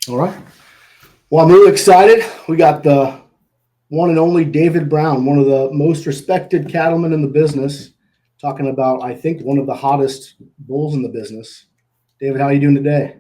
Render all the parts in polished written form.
All right. Well, I'm really excited. We got the one and only David Brown, one of the most respected cattlemen in the business, talking about, I think, one of the hottest bulls in the business. David, how are you doing today?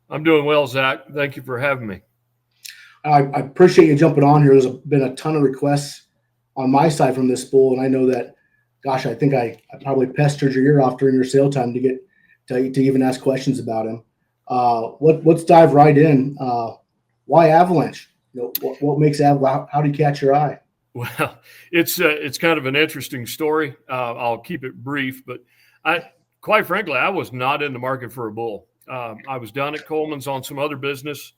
I'm doing well, Zach. Thank you for having me. I appreciate you jumping on here. There's been a ton of requests on my side from this bull, and I know that, gosh, I think I probably pestered your ear off during your sale time to get to even ask questions about him. Let's dive right in. Why Avalanche? What makes Avalanche? How do you catch your eye? Well, it's kind of an interesting story. I'll keep it brief, but quite frankly, I was not in the market for a bull. I was down at Coleman's on some other business.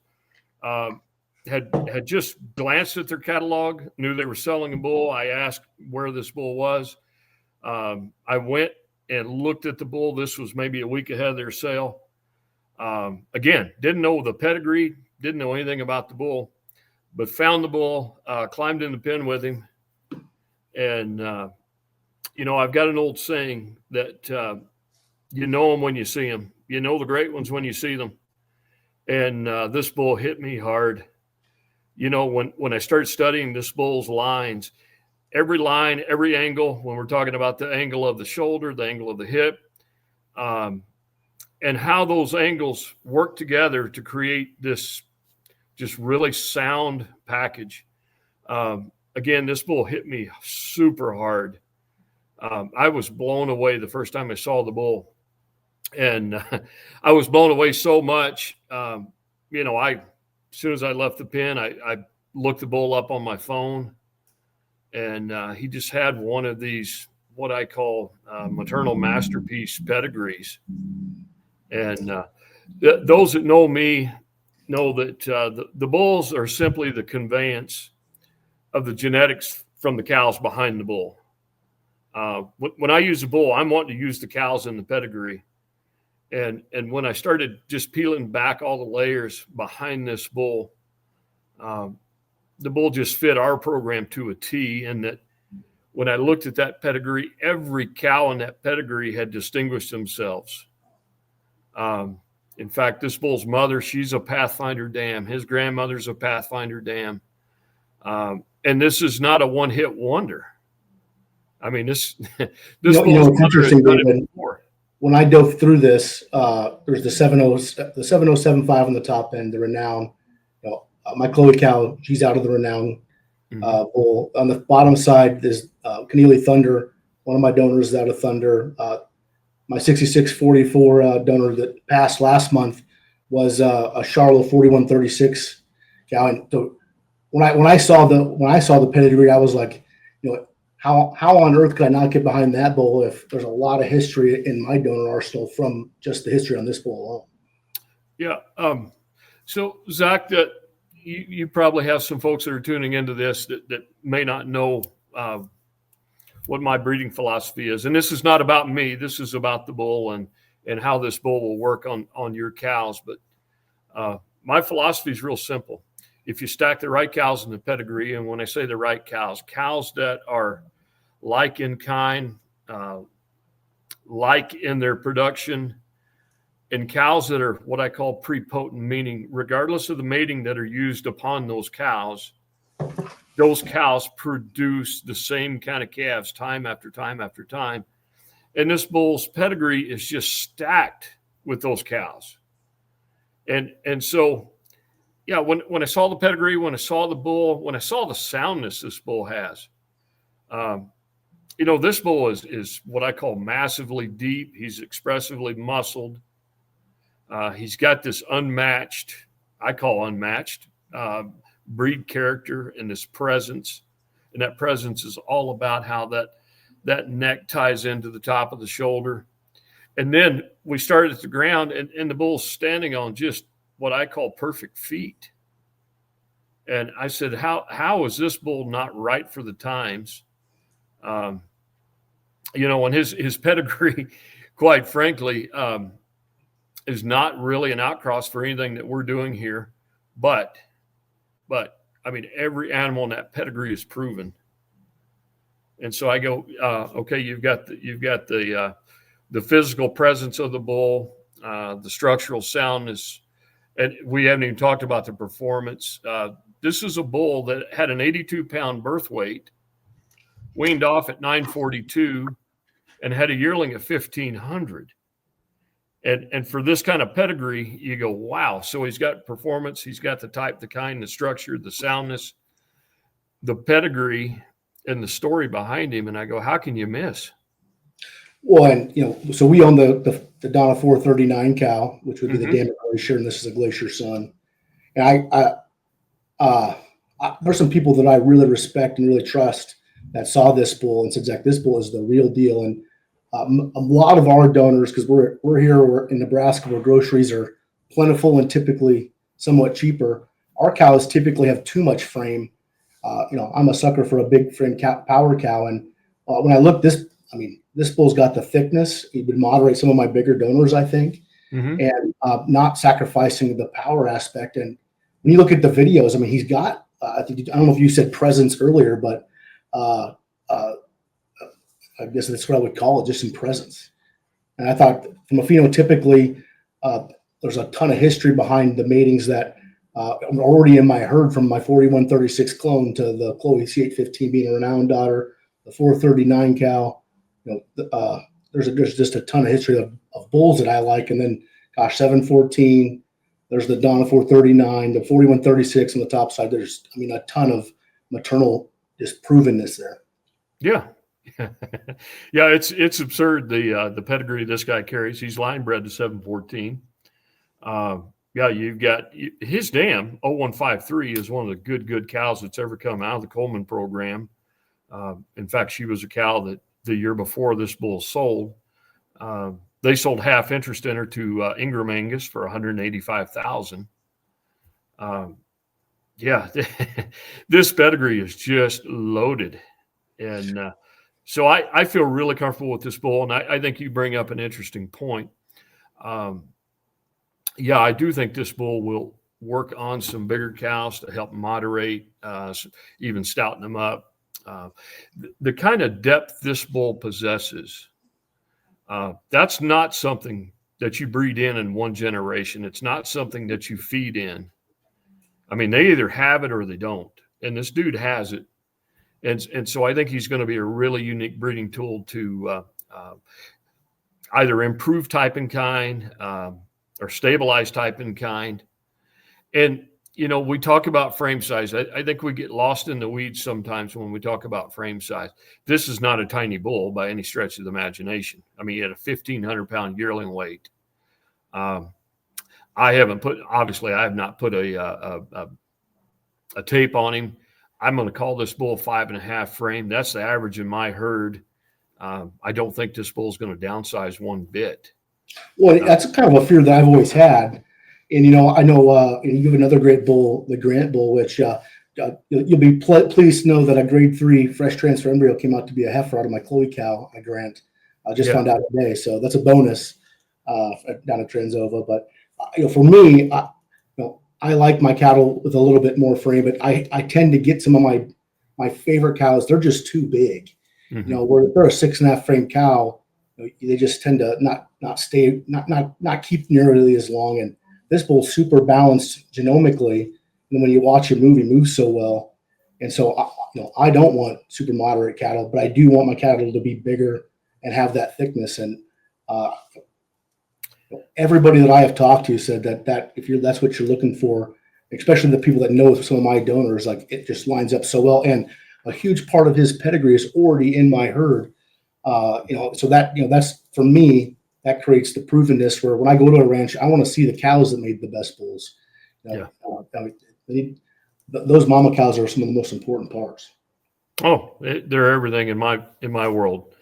Had just glanced at their catalog, knew they were selling a bull. I asked where this bull was. I went and looked at the bull. This was maybe a week ahead of their sale. Again, didn't know the pedigree, didn't know anything about the bull, but found the bull, climbed in the pen with him. And, I've got an old saying that you know them when you see them. You know the great ones when you see them. And this bull hit me hard. When I started studying this bull's lines, every line, every angle, when we're talking about the angle of the shoulder, the angle of the hip, and how those angles work together to create this just really sound package. Again, this bull hit me super hard. I was blown away the first time I saw the bull. And I was blown away so much, as soon as I left the pen, I looked the bull up on my phone, and he just had one of these, what I call maternal masterpiece pedigrees. And those that know me know that the bulls are simply the conveyance of the genetics from the cows behind the bull. When I use a bull, I'm wanting to use the cows in the pedigree. And when I started just peeling back all the layers behind this bull, the bull just fit our program to a T. And that when I looked at that pedigree, every cow in that pedigree had distinguished themselves. In fact, this bull's mother, she's a Pathfinder dam. His grandmother's a Pathfinder dam. And this is not a one-hit wonder. I mean, this bull's it's interesting, David. When I dove through this, there's the 7075 on the top end, the Renown. My Chloe cow, she's out of the Renown bull. On the bottom side, there's Keneally Thunder. One of my donors is out of Thunder. My 6644 donor that passed last month was a Charlotte 4136 cow. And so when I saw the pedigree, I was like, how on earth could I not get behind that bull if there's a lot of history in my donor arsenal from just the history on this bull alone? Yeah. So Zach, that you probably have some folks that are tuning into this that may not know what my breeding philosophy is. And this is not about me. This is about the bull and how this bull will work on your cows. But my philosophy is real simple. If you stack the right cows in the pedigree, and when I say the right cows that are like in kind, like in their production, and cows that are what I call prepotent, meaning regardless of the mating that are used upon those cows produce the same kind of calves time after time after time. And this bull's pedigree is just stacked with those cows. And so, yeah, when I saw the pedigree, when I saw the bull, when I saw the soundness this bull has, this bull is what I call massively deep. He's expressively muscled. He's got this unmatched breed character and this presence. And that presence is all about how that neck ties into the top of the shoulder. And then we started at the ground, and the bull's standing on just what I call perfect feet. And I said, how is this bull not right for the times? And his pedigree, quite frankly, is not really an outcross for anything that we're doing here. But I mean, every animal in that pedigree is proven. And so I go, okay, you've got the physical presence of the bull, the structural soundness, And we haven't even talked about the performance. This is a bull that had an 82-pound birth weight, weaned off at 942, and had a yearling at 1,500. And for this kind of pedigree, you go, wow. So he's got performance. He's got the type, the kind, the structure, the soundness, the pedigree, and the story behind him. And I go, how can you miss? Well, and so we own the Donna 439 cow, which would be the Dammit Glacier, and this is a Glacier son. And there's some people that I really respect and really trust that saw this bull and said, Zach, this bull is the real deal. And a lot of our donors, because we're in Nebraska where groceries are plentiful and typically somewhat cheaper, our cows typically have too much frame. I'm a sucker for a big frame power cow, and when I look this bull's got the thickness. It would moderate some of my bigger donors, I think, and not sacrificing the power aspect. And when you look at the videos, I mean, he's got I don't know if you said presence earlier, but I guess that's what I would call it, just some presence. And I thought from a phenotypically, there's a ton of history behind the matings that are already in my herd, from my 4136 clone to the Chloe C815 being a renowned daughter, the 439 cow. There's just a ton of history of bulls that I like. And then, 714, there's the Donna 439, the 4136 on the top side. There's, a ton of maternal just provenness there. Yeah. Yeah, it's absurd, the pedigree this guy carries. He's line bred to 714. Yeah, you've got his dam 0153 is one of the good cows that's ever come out of the Coleman program. In fact, she was a cow that the year before this bull sold. They sold half interest in her to Ingram Angus for $185,000. Yeah, this pedigree is just loaded. And so I feel really comfortable with this bull. And I think you bring up an interesting point. Yeah, I do think this bull will work on some bigger cows to help moderate, even stouten them up. The kind of depth this bull possesses, that's not something that you breed in one generation. It's not something that you feed in. I mean, they either have it or they don't. And this dude has it. And so I think he's going to be a really unique breeding tool to either improve type and kind or stabilize type and kind. And, we talk about frame size. I think we get lost in the weeds sometimes when we talk about frame size. This is not a tiny bull by any stretch of the imagination. I mean, he had a 1,500-pound yearling weight. I have not put a tape on him. I'm going to call this bull 5.5 frame. That's the average in my herd. I don't think this bull is going to downsize one bit. Well, that's kind of a fear that I've always had. And, I know you have another great bull, the Grant bull, which you'll be pleased to know that a grade 3 fresh transfer embryo came out to be a heifer out of my Chloe cow, a Grant. I just found out today. So that's a bonus down at Transova. But, for me, I like my cattle with a little bit more frame, but I tend to get some of my favorite cows. They're just too big. Where if they're a 6.5 frame cow, they just tend to not keep nearly as long. And this bull's super balanced genomically, and when you watch a movie, moves so well. And so, I don't want super moderate cattle, but I do want my cattle to be bigger and have that thickness. And everybody that I have talked to said that that's what you're looking for, especially the people that know some of my donors, like it just lines up so well. And a huge part of his pedigree is already in my herd. So that's for me, that creates the provenness where when I go to a ranch, I want to see the cows that made the best bulls. Those mama cows are some of the most important parts. Oh, they're everything in my world.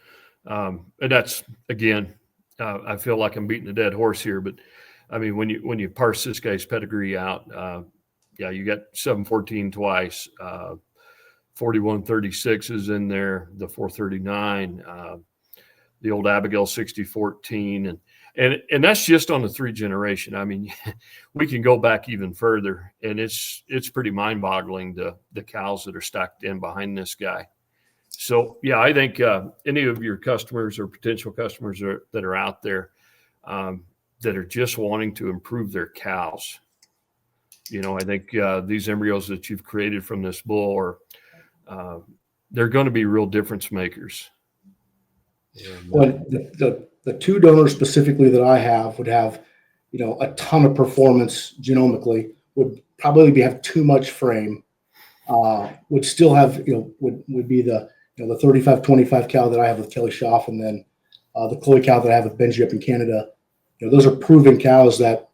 And that's, again, I feel like I'm beating a dead horse here, but I mean, when you parse this guy's pedigree out, you got 714 twice, 4136 is in there, the 439, the old Abigail 6014, and that's just on the 3 generation. I mean, we can go back even further, and it's pretty mind-boggling the cows that are stacked in behind this guy. So yeah, I think any of your customers or potential customers that are out there that are just wanting to improve their cows, I think these embryos that you've created from this bull they're going to be real difference makers. And, Well, the two donors specifically that I have would have, a ton of performance genomically, would probably have too much frame, would still have, would be the 35-25 cow that I have with Kelly Schaff, and then the Chloe cow that I have with Benji up in Canada. Those are proven cows that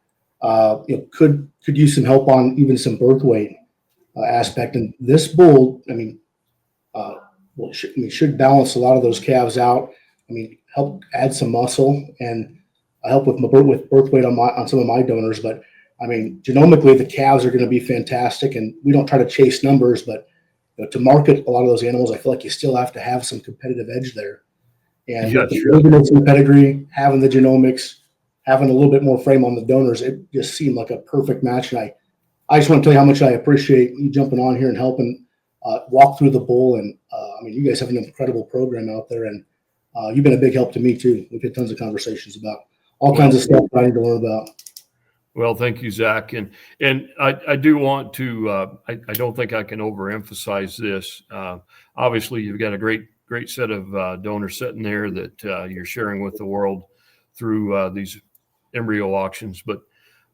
could use some help on even some birth weight aspect. And this bull, should balance a lot of those calves out. Help add some muscle and help with birth weight on some of my donors. But genomically, the calves are going to be fantastic, and we don't try to chase numbers, but to market a lot of those animals, I feel like you still have to have some competitive edge there. And Yeah, with some pedigree, having the genomics, having a little bit more frame on the donors, it just seemed like a perfect match. And I just want to tell you how much I appreciate you jumping on here and helping walk through the bull. And you guys have an incredible program out there, and you've been a big help to me too. We've had tons of conversations about all kinds of stuff that I need to learn about. Well, thank you, Zach. And I do want to, I don't think I can overemphasize this. Obviously, you've got a great set of donors sitting there that you're sharing with the world through these embryo auctions. But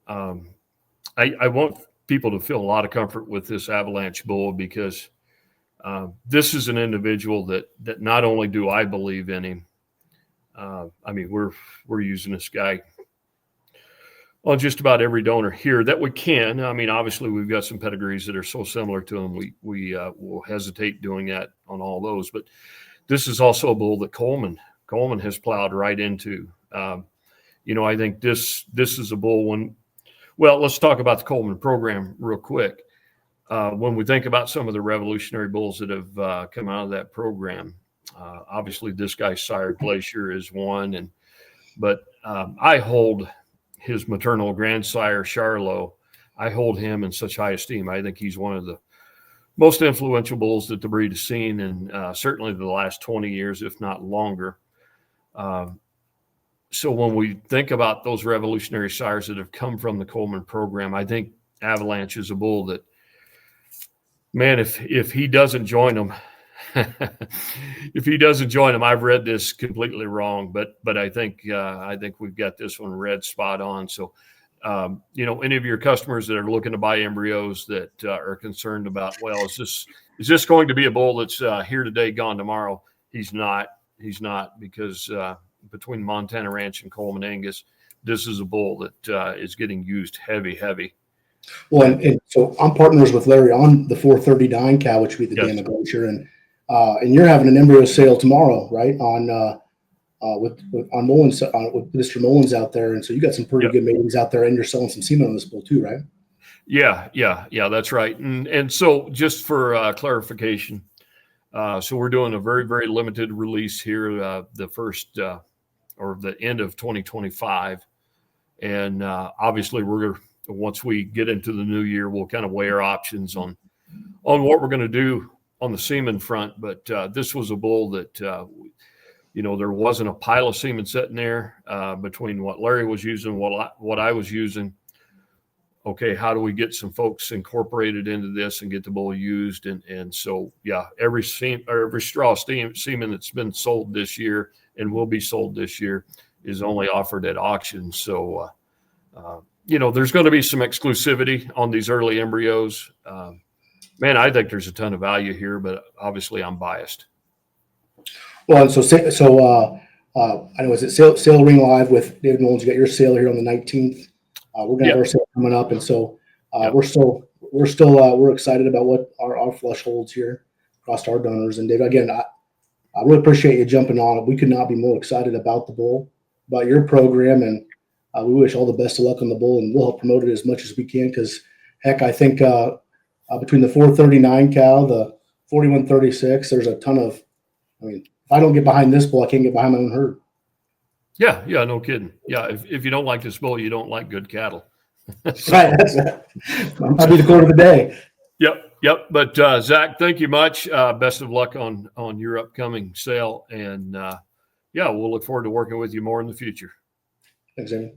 I want people to feel a lot of comfort with this Avalanche bull, because this is an individual that not only do I believe in him, we're using this guy on just about every donor here that we can. Obviously, we've got some pedigrees that are so similar to him, we will hesitate doing that on all those. But this is also a bull that Coleman has plowed right into. I think this is a bull let's talk about the Coleman program real quick. When we think about some of the revolutionary bulls that have come out of that program, obviously this guy, Sire Glacier, is one. But I hold his maternal grandsire, Charlot, I hold him in such high esteem. I think he's one of the most influential bulls that the breed has seen in certainly the last 20 years, if not longer. So when we think about those revolutionary sires that have come from the Coleman program, I think Avalanche is a bull that, man, if he doesn't join them, I've read this completely wrong, but I think we've got this one read spot on. So, any of your customers that are looking to buy embryos that are concerned about, well, is this going to be a bull that's here today, gone tomorrow? He's not, because between Montana Ranch and Coleman Angus, this is a bull that is getting used heavy. Well, and so I'm partners with Larry on the 439 cow, which would be the Donna Glacier, and you're having an embryo sale tomorrow, right? With Mullins, with Mr. Mullins out there, and so you got some pretty good matings out there, and you're selling some semen on this bull too, right? Yeah, that's right. And so just for clarification, so we're doing a very, very limited release here, the first or the end of 2025, and obviously once we get into the new year, we'll kind of weigh our options on what we're going to do on the semen front. But this was a bull that, there wasn't a pile of semen sitting there between what Larry was using, what I was using. Okay, how do we get some folks incorporated into this and get the bull used? And so, every straw semen that's been sold this year and will be sold this year is only offered at auction. So, there's going to be some exclusivity on these early embryos. Man, I think there's a ton of value here, but obviously I'm biased. Well, and so I know, is it Sale Ring Live with David Mullins? You got your sale here on the 19th. We're going to have our sale coming up, and so we're excited about what our flush holds here across our donors. And David, again, I really appreciate you jumping on. We could not be more excited about the bull, about your program, and we wish all the best of luck on the bull, and we'll help promote it as much as we can. Because heck, I think between the 439 cow, the 4136, there's a ton of. If I don't get behind this bull, I can't get behind my own herd. Yeah, no kidding. Yeah, if you don't like this bull, you don't like good cattle. Right, that's that. I'll be the quote of the day. Yep. But Zach, thank you much. Best of luck on your upcoming sale, and we'll look forward to working with you more in the future. Thanks, Amy.